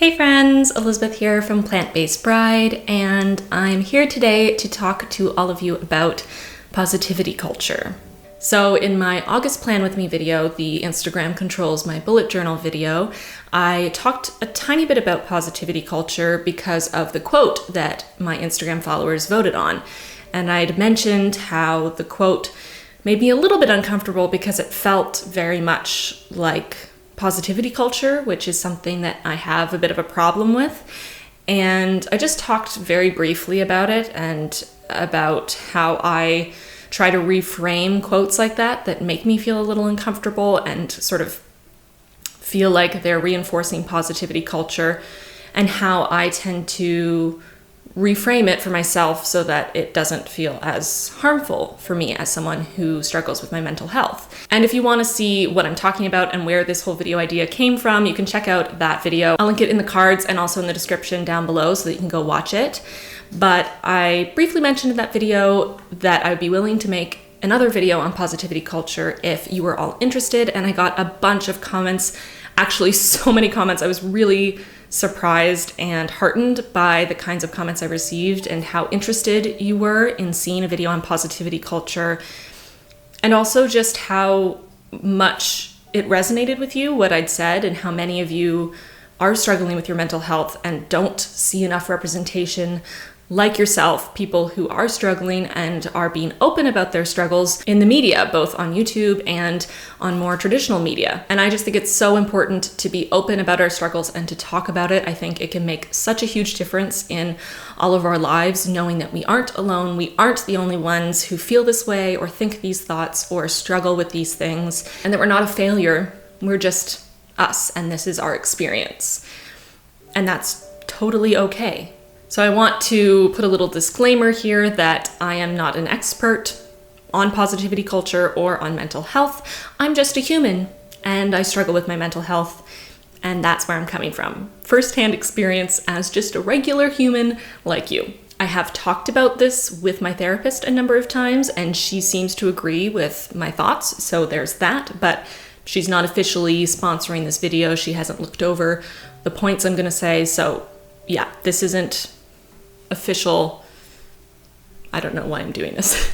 Hey friends, Elizabeth here from Plant-Based Bride, and I'm here today to talk to all of you about positivity culture. So in my August Plan With Me video, the Instagram Controls My Bullet Journal video, I talked a tiny bit about positivity culture because of the quote that my Instagram followers voted on. And I'd mentioned how the quote made me a little bit uncomfortable because it felt very much like positivity culture, which is something that I have a bit of a problem with. And I just talked very briefly about it and about how I try to reframe quotes like that make me feel a little uncomfortable and sort of feel like they're reinforcing positivity culture, and how I tend to reframe it for myself so that it doesn't feel as harmful for me as someone who struggles with my mental health. And if you want to see what I'm talking about and where this whole video idea came from, you can check out that video. I'll link it in the cards and also in the description down below so that you can go watch it. But I briefly mentioned in that video that I would be willing to make another video on positivity culture if you were all interested, and I got a bunch of comments, actually so many comments. I was really surprised and heartened by the kinds of comments I received and how interested you were in seeing a video on positivity culture, and also just how much it resonated with you, what I'd said, and how many of you are struggling with your mental health and don't see enough representation like yourself, people who are struggling and are being open about their struggles in the media, both on YouTube and on more traditional media. And I just think it's so important to be open about our struggles and to talk about it. I think it can make such a huge difference in all of our lives, knowing that we aren't alone, we aren't the only ones who feel this way or think these thoughts or struggle with these things, and that we're not a failure, we're just us, and this is our experience. And that's totally okay. So I want to put a little disclaimer here that I am not an expert on positivity culture or on mental health. I'm just a human, and I struggle with my mental health, and that's where I'm coming from. First-hand experience as just a regular human like you. I have talked about this with my therapist a number of times, and she seems to agree with my thoughts, so there's that, but she's not officially sponsoring this video. She hasn't looked over the points I'm gonna say, so yeah, this isn't official. I don't know why I'm doing this.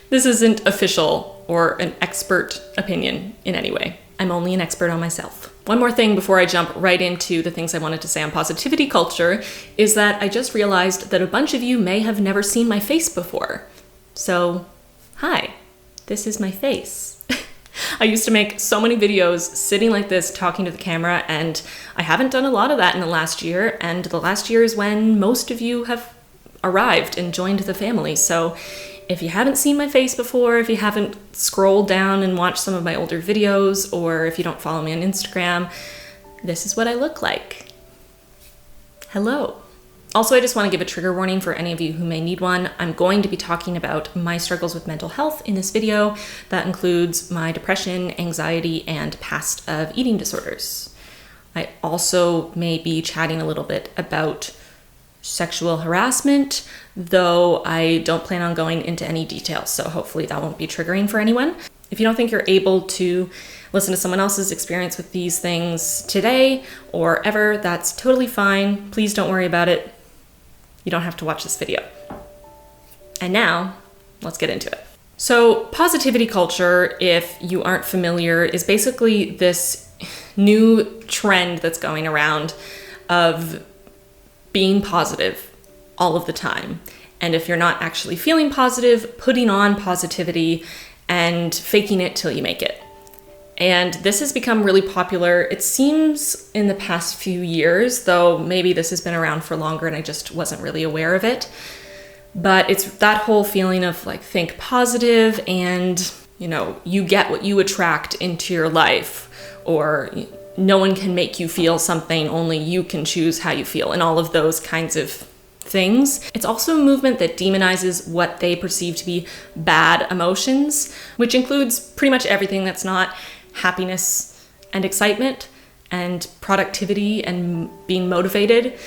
This isn't official or an expert opinion in any way. I'm only an expert on myself. One more thing before I jump right into the things I wanted to say on positivity culture is that I just realized that a bunch of you may have never seen my face before. So, hi, this is my face. I used to make so many videos sitting like this talking to the camera, and I haven't done a lot of that in the last year, and the last year is when most of you have arrived and joined the family. So if you haven't seen my face before, if you haven't scrolled down and watched some of my older videos, or if you don't follow me on Instagram, this is what I look like. Hello. Also, I just want to give a trigger warning for any of you who may need one. I'm going to be talking about my struggles with mental health in this video. That includes my depression, anxiety, and past of eating disorders. I also may be chatting a little bit about sexual harassment, though I don't plan on going into any details, so hopefully that won't be triggering for anyone. If you don't think you're able to listen to someone else's experience with these things today or ever, that's totally fine. Please don't worry about it. You don't have to watch this video. And now, let's get into it. So, positivity culture, if you aren't familiar, is basically this new trend that's going around of being positive all of the time. And if you're not actually feeling positive, putting on positivity and faking it till you make it. And this has become really popular, it seems, in the past few years, though maybe this has been around for longer and I just wasn't really aware of it. But it's that whole feeling of like, think positive and, you get what you attract into your life, or no one can make you feel something, only you can choose how you feel, and all of those kinds of things. It's also a movement that demonizes what they perceive to be bad emotions, which includes pretty much everything that's not happiness and excitement and productivity and being motivated.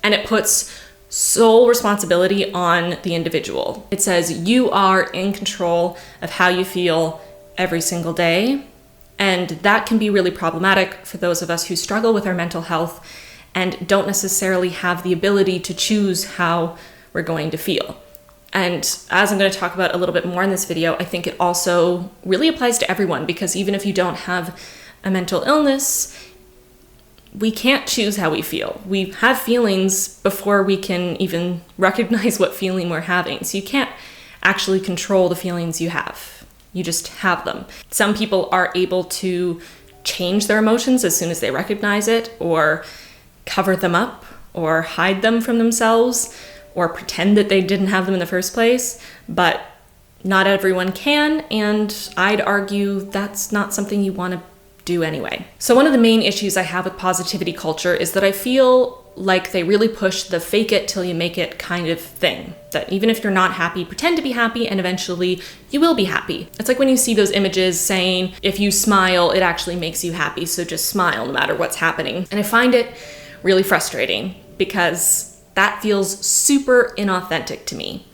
And it puts sole responsibility on the individual. It says you are in control of how you feel every single day. And that can be really problematic for those of us who struggle with our mental health and don't necessarily have the ability to choose how we're going to feel. And as I'm going to talk about a little bit more in this video, I think it also really applies to everyone, because even if you don't have a mental illness, we can't choose how we feel. We have feelings before we can even recognize what feeling we're having. So you can't actually control the feelings you have. You just have them. Some people are able to change their emotions as soon as they recognize it, or cover them up, or hide them from themselves, or pretend that they didn't have them in the first place. But not everyone can, and I'd argue that's not something you want to do anyway. So one of the main issues I have with positivity culture is that I feel like they really push the fake it till you make it kind of thing. That even if you're not happy, pretend to be happy and eventually you will be happy. It's like when you see those images saying, if you smile, it actually makes you happy, so just smile no matter what's happening. And I find it really frustrating because that feels super inauthentic to me.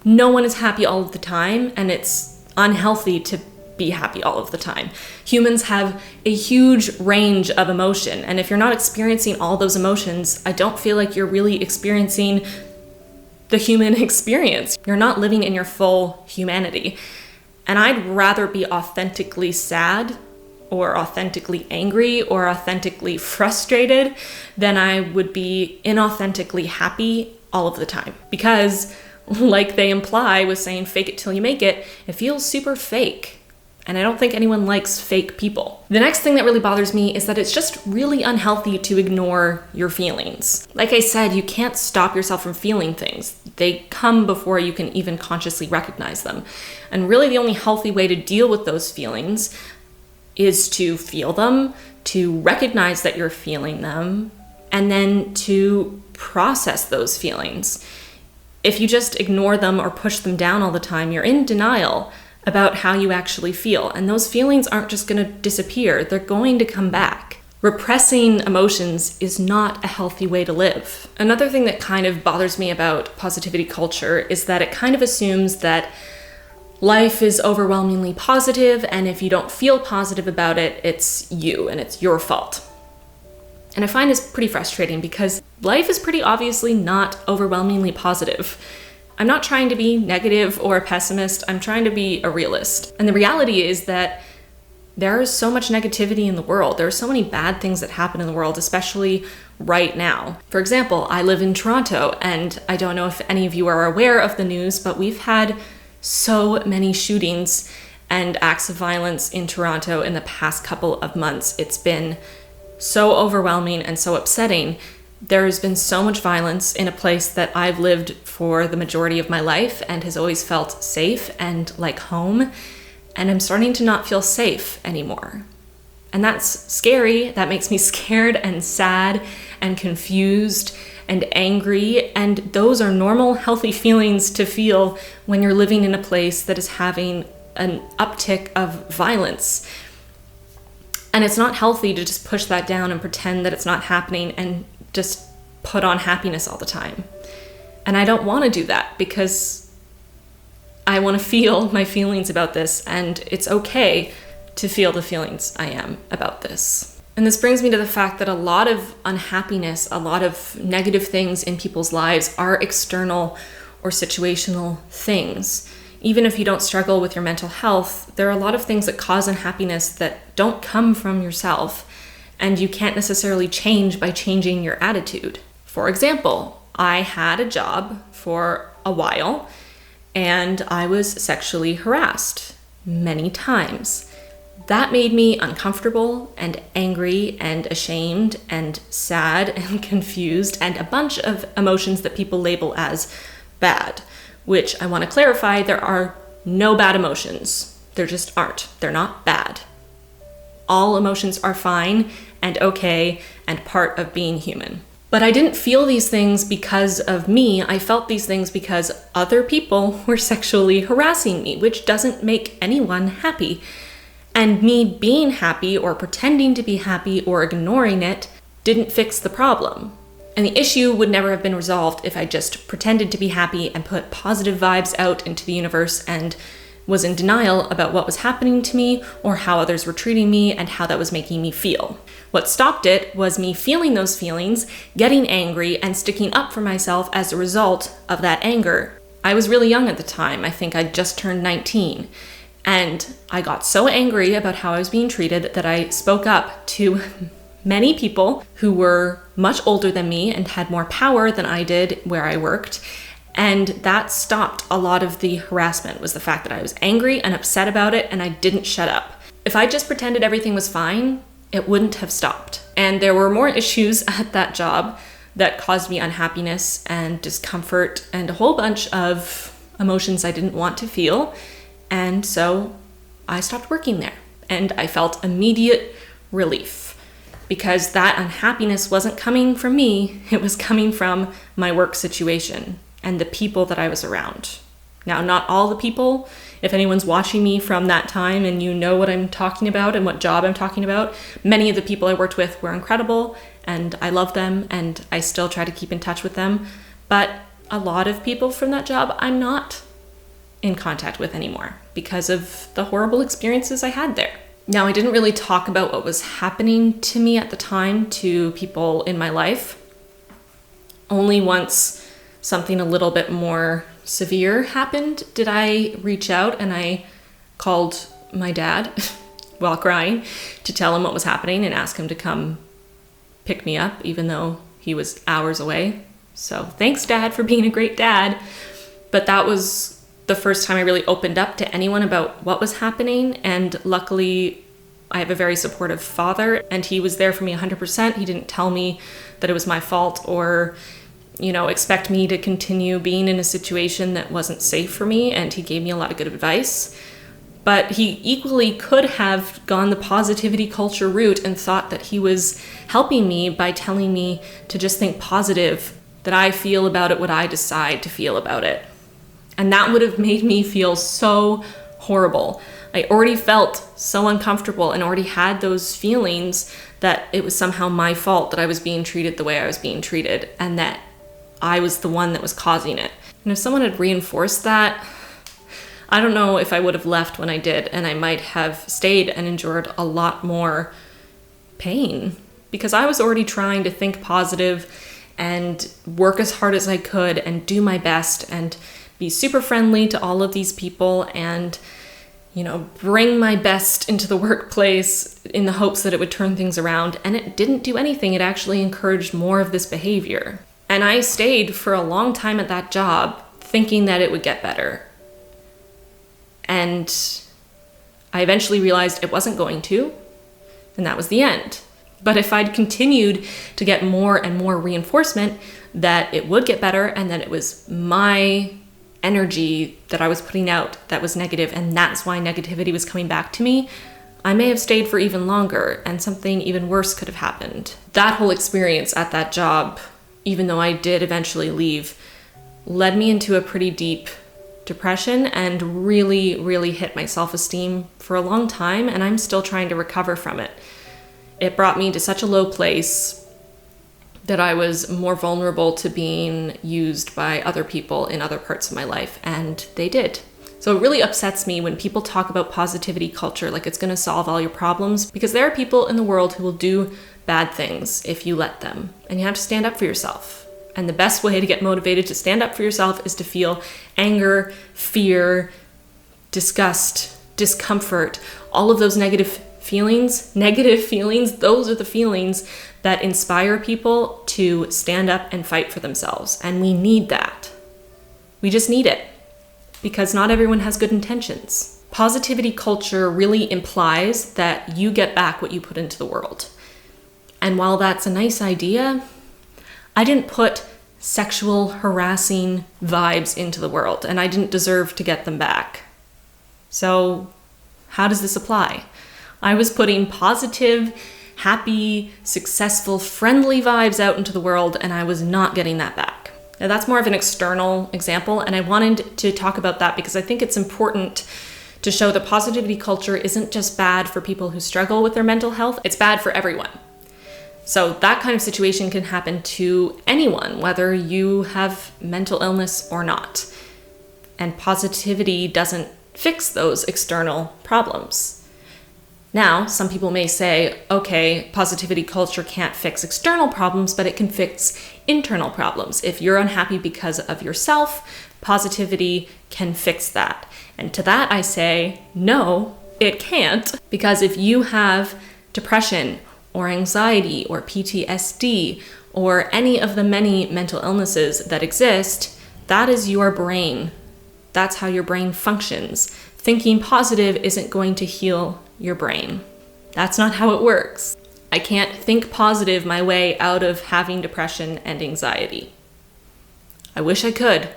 No one is happy all of the time, and it's unhealthy to be happy all of the time. Humans have a huge range of emotion, and if you're not experiencing all those emotions, I don't feel like you're really experiencing the human experience. You're not living in your full humanity. And I'd rather be authentically sad, or authentically angry, or authentically frustrated than I would be inauthentically happy all of the time. Because, like they imply with saying fake it till you make it, it feels super fake. And I don't think anyone likes fake people. The next thing that really bothers me is that it's just really unhealthy to ignore your feelings. Like I said, you can't stop yourself from feeling things. They come before you can even consciously recognize them. And really the only healthy way to deal with those feelings is to feel them, to recognize that you're feeling them, and then to process those feelings. If you just ignore them or push them down all the time, you're in denial about how you actually feel. And those feelings aren't just going to disappear, they're going to come back. Repressing emotions is not a healthy way to live. Another thing that kind of bothers me about positivity culture is that it kind of assumes that life is overwhelmingly positive, and if you don't feel positive about it, it's you and it's your fault. And I find this pretty frustrating because life is pretty obviously not overwhelmingly positive. I'm not trying to be negative or a pessimist, I'm trying to be a realist. And the reality is that there is so much negativity in the world. There are so many bad things that happen in the world, especially right now. For example, I live in Toronto, and I don't know if any of you are aware of the news, but we've had so many shootings and acts of violence in Toronto in the past couple of months. It's been so overwhelming and so upsetting. There has been so much violence in a place that I've lived for the majority of my life and has always felt safe and like home. And I'm starting to not feel safe anymore. And that's scary. That makes me scared and sad and confused and angry. And those are normal, healthy feelings to feel when you're living in a place that is having an uptick of violence. And it's not healthy to just push that down and pretend that it's not happening and just put on happiness all the time. And I don't want to do that because I want to feel my feelings about this, and it's okay to feel the feelings I am about this. And this brings me to the fact that a lot of unhappiness, a lot of negative things in people's lives are external or situational things. Even if you don't struggle with your mental health, there are a lot of things that cause unhappiness that don't come from yourself, and you can't necessarily change by changing your attitude. For example, I had a job for a while, and I was sexually harassed many times. That made me uncomfortable and angry and ashamed and sad and confused and a bunch of emotions that people label as bad, which I want to clarify, there are no bad emotions. There just aren't. They're not bad. All emotions are fine and okay and part of being human. But I didn't feel these things because of me. I felt these things because other people were sexually harassing me, which doesn't make anyone happy. And me being happy or pretending to be happy or ignoring it didn't fix the problem. And the issue would never have been resolved if I just pretended to be happy and put positive vibes out into the universe and was in denial about what was happening to me or how others were treating me and how that was making me feel. What stopped it was me feeling those feelings, getting angry, and sticking up for myself as a result of that anger. I was really young at the time. I think I'd just turned 19. And I got so angry about how I was being treated that I spoke up to many people who were much older than me and had more power than I did where I worked. And that stopped a lot of the harassment, was the fact that I was angry and upset about it and I didn't shut up. If I just pretended everything was fine, it wouldn't have stopped. And there were more issues at that job that caused me unhappiness and discomfort and a whole bunch of emotions I didn't want to feel. And so I stopped working there and I felt immediate relief because that unhappiness wasn't coming from me. It was coming from my work situation and the people that I was around. Now, not all the people. If anyone's watching me from that time and you know what I'm talking about and what job I'm talking about, many of the people I worked with were incredible and I love them and I still try to keep in touch with them. But a lot of people from that job I'm not in contact with anymore because of the horrible experiences I had there. Now, I didn't really talk about what was happening to me at the time to people in my life. Only once something a little bit more severe happened did I reach out and I called my dad while crying to tell him what was happening and ask him to come pick me up, even though he was hours away. So thanks, Dad, for being a great dad. But that was the first time I really opened up to anyone about what was happening. And luckily, I have a very supportive father and he was there for me 100%. He didn't tell me that it was my fault or expect me to continue being in a situation that wasn't safe for me, and he gave me a lot of good advice. But he equally could have gone the positivity culture route and thought that he was helping me by telling me to just think positive, that I feel about it what I decide to feel about it. And that would have made me feel so horrible. I already felt so uncomfortable and already had those feelings that it was somehow my fault that I was being treated the way I was being treated and that I was the one that was causing it. And if someone had reinforced that, I don't know if I would have left when I did, and I might have stayed and endured a lot more pain because I was already trying to think positive and work as hard as I could and do my best and be super friendly to all of these people and bring my best into the workplace in the hopes that it would turn things around. And it didn't do anything. It actually encouraged more of this behavior. And I stayed for a long time at that job thinking that it would get better. And I eventually realized it wasn't going to, and that was the end. But if I'd continued to get more and more reinforcement that it would get better and that it was my energy that I was putting out that was negative, and that's why negativity was coming back to me, I may have stayed for even longer and something even worse could have happened. That whole experience at that job, even though I did eventually leave, led me into a pretty deep depression and really, really hit my self-esteem for a long time, and I'm still trying to recover from it. It brought me to such a low place that I was more vulnerable to being used by other people in other parts of my life, and they did. So it really upsets me when people talk about positivity culture like it's going to solve all your problems, because there are people in the world who will do bad things if you let them, and you have to stand up for yourself. And the best way to get motivated to stand up for yourself is to feel anger, fear, disgust, discomfort, all of those negative feelings, those are the feelings that inspire people to stand up and fight for themselves. And we need that. We just need it because not everyone has good intentions. Positivity culture really implies that you get back what you put into the world. And while that's a nice idea, I didn't put sexual harassing vibes into the world, and I didn't deserve to get them back. So how does this apply? I was putting positive, happy, successful, friendly vibes out into the world, and I was not getting that back. Now that's more of an external example, and I wanted to talk about that because I think it's important to show that positivity culture isn't just bad for people who struggle with their mental health, it's bad for everyone. So that kind of situation can happen to anyone, whether you have mental illness or not. And positivity doesn't fix those external problems. Now, some people may say, okay, positivity culture can't fix external problems, but it can fix internal problems. If you're unhappy because of yourself, positivity can fix that. And to that I say, no, it can't. Because if you have depression or anxiety or PTSD or any of the many mental illnesses that exist, that is your brain. That's how your brain functions. Thinking positive isn't going to heal your brain. That's not how it works. I can't think positive my way out of having depression and anxiety. I wish I could.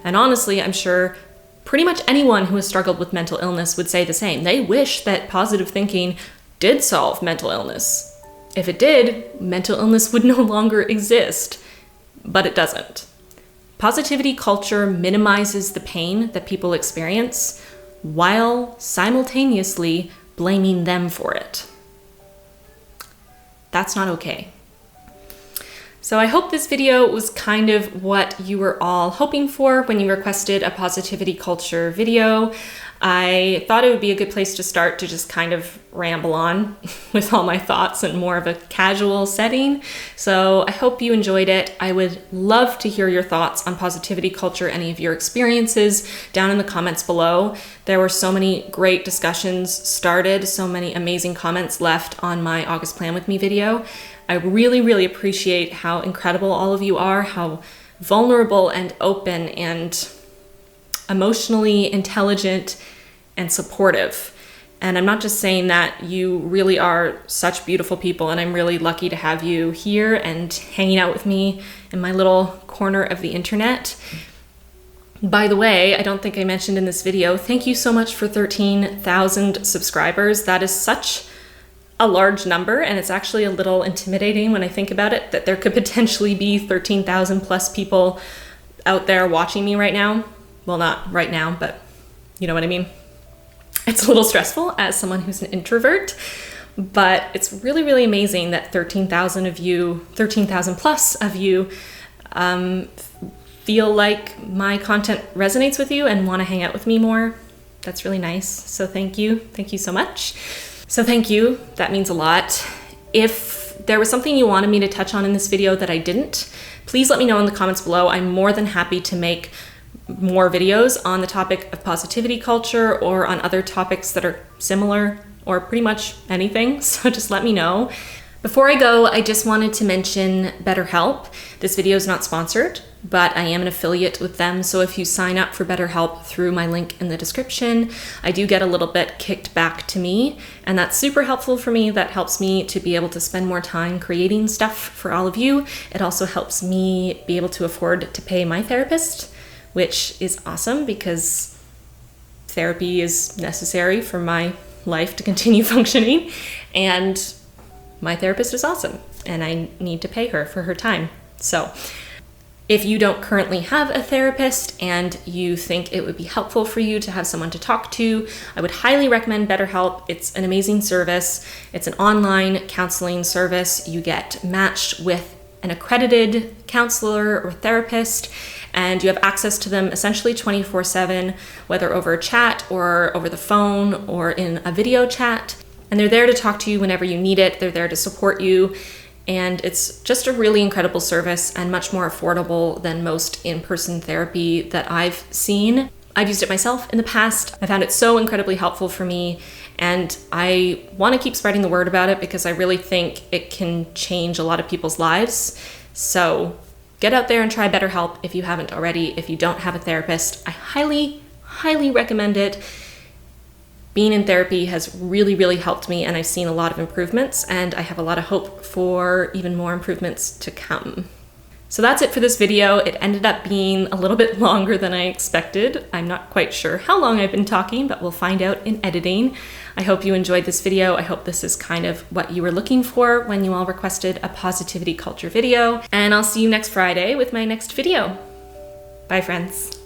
And honestly, I'm sure pretty much anyone who has struggled with mental illness would say the same. They wish that positive thinking did solve mental illness. If it did, mental illness would no longer exist. But it doesn't. Positivity culture minimizes the pain that people experience while simultaneously blaming them for it. That's not okay. So I hope this video was kind of what you were all hoping for when you requested a positivity culture video. I thought it would be a good place to start to just kind of ramble on with all my thoughts in more of a casual setting. So I hope you enjoyed it. I would love to hear your thoughts on positivity culture, any of your experiences down in the comments below. There were so many great discussions started, so many amazing comments left on my August Plan With Me video. I really, really appreciate how incredible all of you are, how vulnerable and open and emotionally intelligent and supportive. And I'm not just saying that, you really are such beautiful people, and I'm really lucky to have you here and hanging out with me in my little corner of the internet. By the way, I don't think I mentioned in this video, thank you so much for 13,000 subscribers. That is such a large number, and it's actually a little intimidating when I think about it, that there could potentially be 13,000 plus people out there watching me right now. Well, not right now, but you know what I mean. It's a little stressful as someone who's an introvert, but it's really, really amazing that 13,000 of you, 13,000 plus of you, feel like my content resonates with you and want to hang out with me more. That's really nice. So thank you. Thank you so much. So thank you. That means a lot. If there was something you wanted me to touch on in this video that I didn't, please let me know in the comments below. I'm more than happy to make more videos on the topic of positivity culture or on other topics that are similar or pretty much anything. So just let me know. Before I go, I just wanted to mention BetterHelp. This video is not sponsored, but I am an affiliate with them. So if you sign up for BetterHelp through my link in the description, I do get a little bit kicked back to me, and that's super helpful for me. That helps me to be able to spend more time creating stuff for all of you. It also helps me be able to afford to pay my therapist, which is awesome because therapy is necessary for my life to continue functioning. And my therapist is awesome, and I need to pay her for her time. So if you don't currently have a therapist and you think it would be helpful for you to have someone to talk to, I would highly recommend BetterHelp. It's an amazing service. It's an online counseling service. You get matched with an accredited counselor or therapist, and you have access to them essentially 24/7, whether over a chat or over the phone or in a video chat. And they're there to talk to you whenever you need it. They're there to support you. And it's just a really incredible service and much more affordable than most in-person therapy that I've seen. I've used it myself in the past. I found it so incredibly helpful for me, and I want to keep spreading the word about it because I really think it can change a lot of people's lives. So get out there and try BetterHelp if you haven't already. If you don't have a therapist, I highly, highly recommend it. Being in therapy has really, really helped me, and I've seen a lot of improvements, and I have a lot of hope for even more improvements to come. So that's it for this video. It ended up being a little bit longer than I expected. I'm not quite sure how long I've been talking, but we'll find out in editing. I hope you enjoyed this video. I hope this is kind of what you were looking for when you all requested a positivity culture video, and I'll see you next Friday with my next video. Bye, friends.